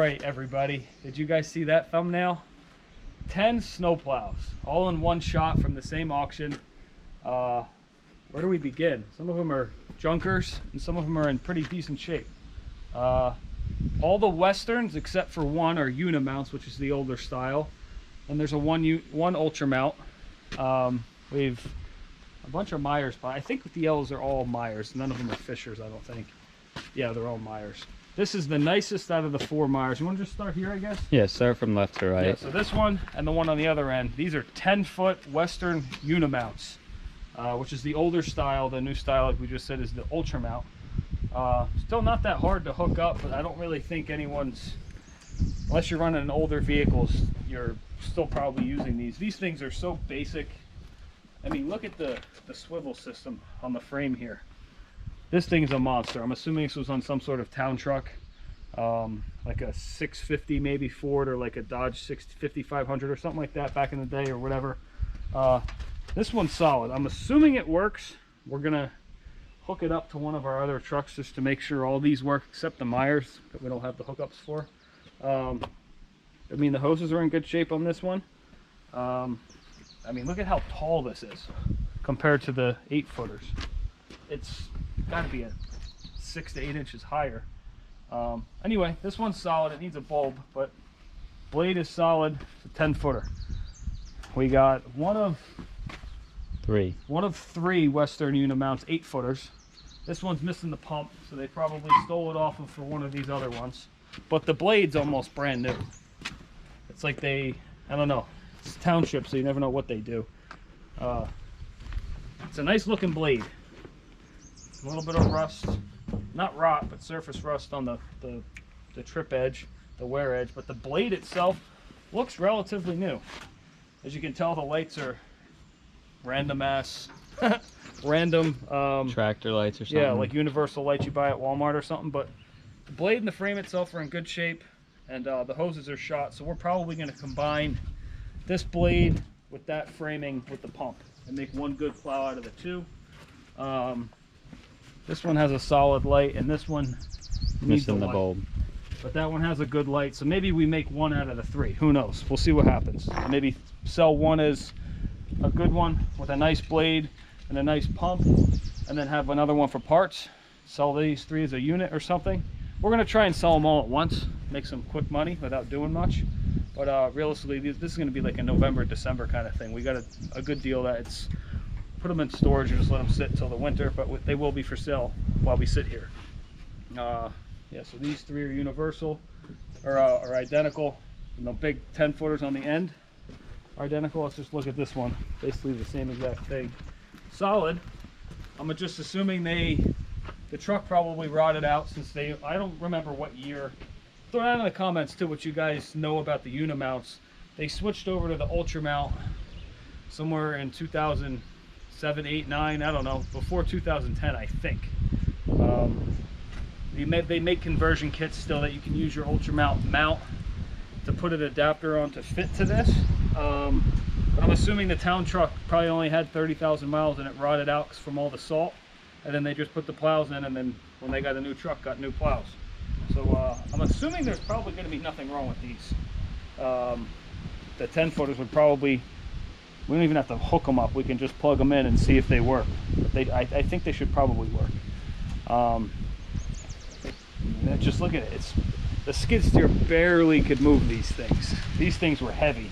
right, everybody. Did you guys see that thumbnail? 10 snow plows, all in one shot from the same auction. Where do we begin? Some of them are junkers, and some of them are in pretty decent shape. All the Westerns, except for one, are Unimounts, which is the older style. And there's a one Ultra mount. We've a bunch of Myers, but I think the yellows are all Myers. None of them are Fishers, I don't think. Yeah, they're all Myers. This is the nicest out of the 4 Myers. You want to just start here, I guess? Yeah, start from left to right. Yeah, so this one and the one on the other end, these are 10-foot Western Unimounts, which is the older style. The new style, like we just said, is the Ultra mount. Still not that hard to hook up, but I don't really think anyone's, unless you're running older vehicles, you're still probably using these. These things are so basic. I mean, look at the swivel system on the frame here. This thing is a monster. I'm assuming this was on some sort of town truck, like a 650 maybe Ford, or like a Dodge 5500 or something like that back in the day, or whatever. This one's solid. I'm assuming it works. We're gonna hook it up to one of our other trucks just to make sure all these work, except the Myers that we don't have the hookups for. I mean, the hoses are in good shape on this one. I mean, look at how tall this is compared to the 8-footers. It's got to be a 6 to 8 inches higher. Anyway, this one's solid. It needs a bulb, but blade is solid. It's a 10-footer. We got one of three Western Unimounts 8-footers. This one's missing the pump, so they probably stole it off of for one of these other ones. But the blade's almost brand new. It's like I don't know. It's township, so you never know what they do. It's a nice looking blade. A little bit of rust, not rot, but surface rust on the trip edge, the wear edge. But the blade itself looks relatively new. As you can tell, the lights are random tractor lights or something. Yeah, like universal lights you buy at Walmart or something. But the blade and the frame itself are in good shape, and the hoses are shot. So we're probably going to combine this blade with that framing with the pump and make one good plow out of the two. This one has a solid light, and this one needs the bulb. But that one has a good light, so maybe we make one out of the 3. Who knows? We'll see what happens. Maybe sell one as a good one with a nice blade and a nice pump, and then have another one for parts. Sell these 3 as a unit or something. We're going to try and sell them all at once, make some quick money without doing much. But realistically, this is going to be like a November, December kind of thing. We got a good deal that it's put them in storage and just let them sit until the winter, but they will be for sale while we sit here. Yeah, so these 3 are universal, or are identical, and the big 10-footers on the end are identical. Let's just look at this one. Basically the same exact thing. Solid. I'm just assuming the truck probably rotted out since I don't remember what year. Throw down in the comments too what you guys know about the Unimounts. They switched over to the Ultra mount somewhere in 2007, 8, 9, I don't know, before 2010, I think. They make conversion kits still that you can use your Ultra mount to put an adapter on to fit to this. I'm assuming the town truck probably only had 30,000 miles and it rotted out from all the salt, and then they just put the plows in, and then when they got a new truck, got new plows. So I'm assuming there's probably going to be nothing wrong with these. The 10-footers would probably, we don't even have to hook them up. We can just plug them in and see if they work. But I think they should probably work. Just look at it. The skid steer barely could move these things. These things were heavy.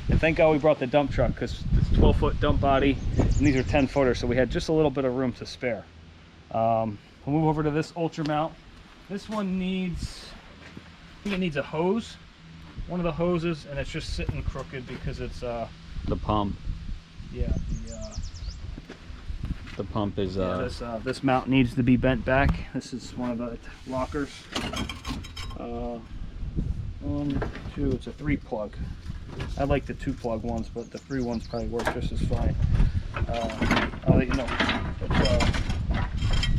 And thank God we brought the dump truck, because it's 12-foot dump body, and these are 10-footers, so we had just a little bit of room to spare. We'll move over to this Ultra mount. This one needs, I think it needs a hose, one of the hoses, and it's just sitting crooked because it's the pump. Yeah, the pump is yeah, this mount needs to be bent back. This is one of the lockers. 1, 2, it's a 3-plug. I like the 2-plug ones, but the 3 ones probably work just as fine. I'll let you know.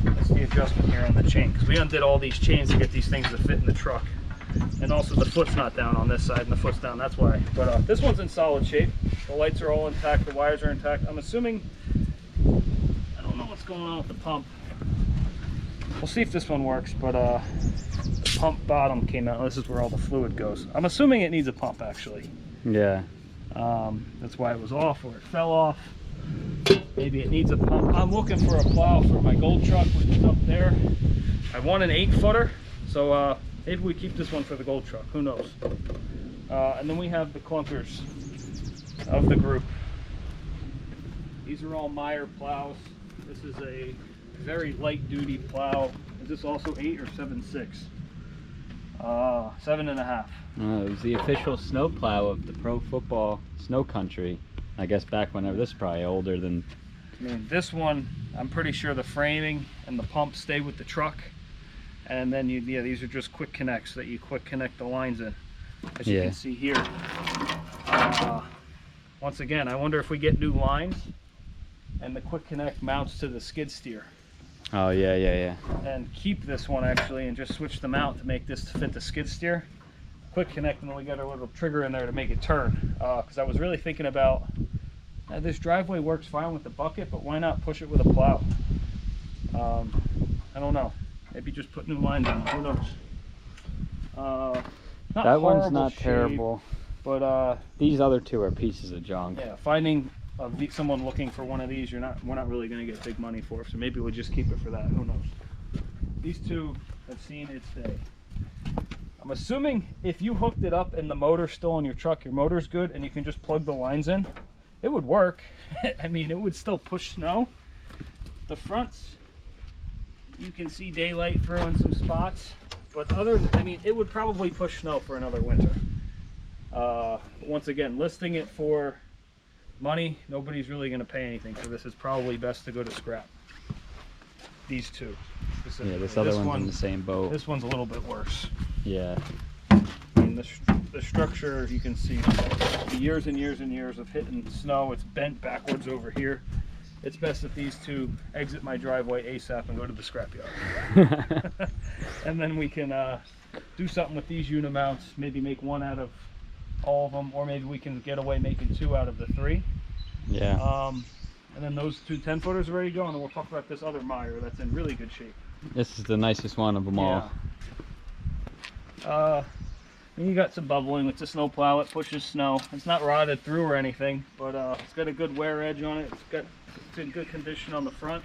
That's the adjustment here on the chain, because we undid all these chains to get these things to fit in the truck. And also the foot's not down on this side and the foot's down, that's why. But this one's in solid shape. The lights are all intact, the wires are intact. I'm assuming, I don't know what's going on with the pump. We'll see if this one works, but the pump bottom came out. This is where all the fluid goes. I'm assuming it needs a pump, actually. Yeah. That's why it was off, or it fell off. Maybe it needs a pump. I'm looking for a plow for my gold truck, which is up there. I want an 8-footer, so maybe we keep this one for the gold truck. Who knows? And then we have the clunkers of the group. These are all Meyer plows. This is a very light duty plow. Is this also 8 or 7.6? 7.5. It was the official snow plow of the pro football snow country. I guess back whenever, this is probably older than... I mean, this one, I'm pretty sure the framing and the pump stay with the truck. And then, yeah, these are just quick connects that you quick connect the lines in. As you can see here. Once again, I wonder if we get new lines and the quick connect mounts to the skid steer. Oh, yeah. And keep this one actually and just switch them out to make this fit the skid steer. Quick connect, and then we got a little trigger in there to make it turn. Because I was really thinking about, this driveway works fine with the bucket, but why not push it with a plow? I don't know. Maybe just put new lines on. Who knows? That one's not shape, terrible, but these other two are pieces of junk. yeah, finding someone looking for one of these, we're not really going to get big money for, so maybe we'll just keep it for that. Who knows? These two have seen its day. I'm assuming if you hooked it up and the motor's still on your truck, your motor's good, and you can just plug the lines in, it would work. I mean, it would still push snow. The fronts, you can see daylight through in some spots, but I mean, it would probably push snow for another winter. Once again, listing it for money, nobody's really going to pay anything for this. It's probably best to go to scrap. These two specifically. Yeah, this other one's in the same boat. This one's a little bit worse. Yeah. I mean, the structure, you can see years and years and years of hitting snow. It's bent backwards over here. It's best if these two exit my driveway ASAP and go to the scrapyard. And then we can do something with these unimounts, maybe make one out of all of them, or maybe we can get away making 2 out of the 3. Yeah. And then those 2 10-footers are ready to go, and then we'll talk about this other Meyer that's in really good shape. This is the nicest one of them all. And you got some bubbling. It's a snow plow. It pushes snow. It's not rotted through or anything, but it's got a good wear edge on it. It's in good condition on the front.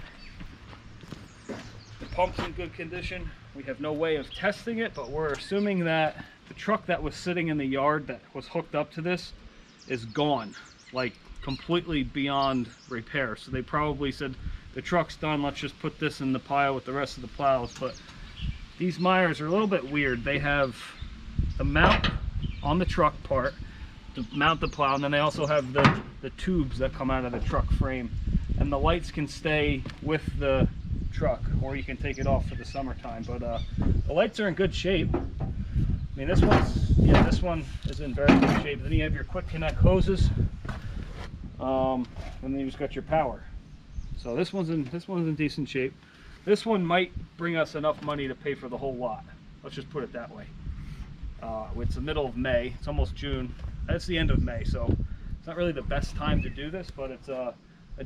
The pump's in good condition. We have no way of testing it, but we're assuming that the truck that was sitting in the yard that was hooked up to this is gone, like completely beyond repair. So they probably said, the truck's done, let's just put this in the pile with the rest of the plows. But these Meyers are a little bit weird. They have the mount on the truck part to mount the plow, and then they also have the tubes that come out of the truck frame, and the lights can stay with the truck, or you can take it off for the summertime. But the lights are in good shape. I mean, this one is in very good shape. Then you have your quick connect hoses, and then you just got your power. So this one's in decent shape. This one might bring us enough money to pay for the whole lot. Let's just put it that way. It's the middle of May. It's almost June. That's the end of May, so it's not really the best time to do this, but it's a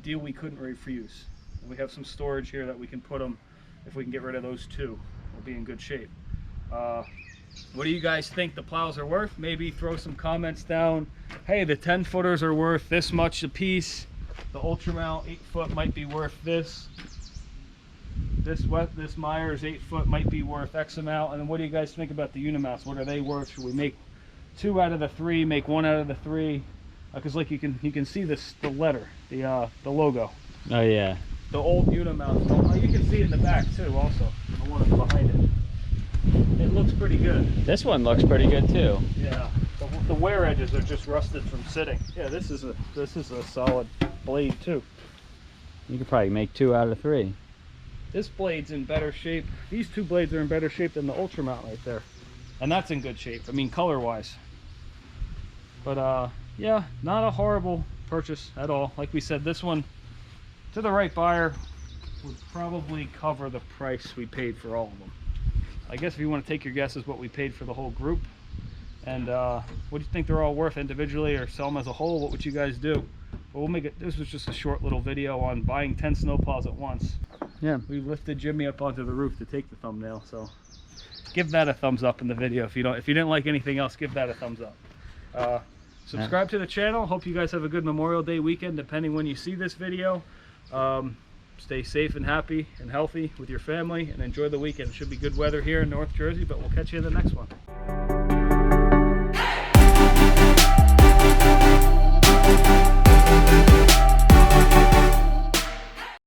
deal we couldn't refuse. We have some storage here that we can put them. If we can get rid of those 2, we'll be in good shape. What do you guys think the plows are worth? Maybe throw some comments down. Hey, the 10-footers are worth this much a piece. The Ultramount 8-foot might be worth this. This Meyer's 8-foot might be worth X amount. And then what do you guys think about the unimounts? What are they worth? Should we make 2 out of the 3, make 1 out of the 3? Because like you can see this, the letter, the logo. Oh yeah. The old unimounts. Oh, you can see it in the back too, also. The one behind it. It looks pretty good. This one looks pretty good too. Yeah. The wear edges are just rusted from sitting. Yeah, this is a solid blade too. You could probably make 2 out of 3. This blade's in better shape. These 2 blades are in better shape than the Ultramount right there. And that's in good shape. I mean, color-wise. But yeah, not a horrible purchase at all. Like we said, this one, to the right buyer, would probably cover the price we paid for all of them. I guess if you want to take your guesses what we paid for the whole group, and what do you think they're all worth individually or sell them as a whole, what would you guys do? But we'll make it, this was just a short little video on buying 10 snowplows at once. Yeah. We lifted Jimmy up onto the roof to take the thumbnail, so give that a thumbs up in the video. If you didn't like anything else, give that a thumbs up. Subscribe to the channel. Hope you guys have a good Memorial Day weekend, depending when you see this video. Stay safe and happy and healthy with your family, and enjoy the weekend. It should be good weather here in North Jersey, but we'll catch you in the next one.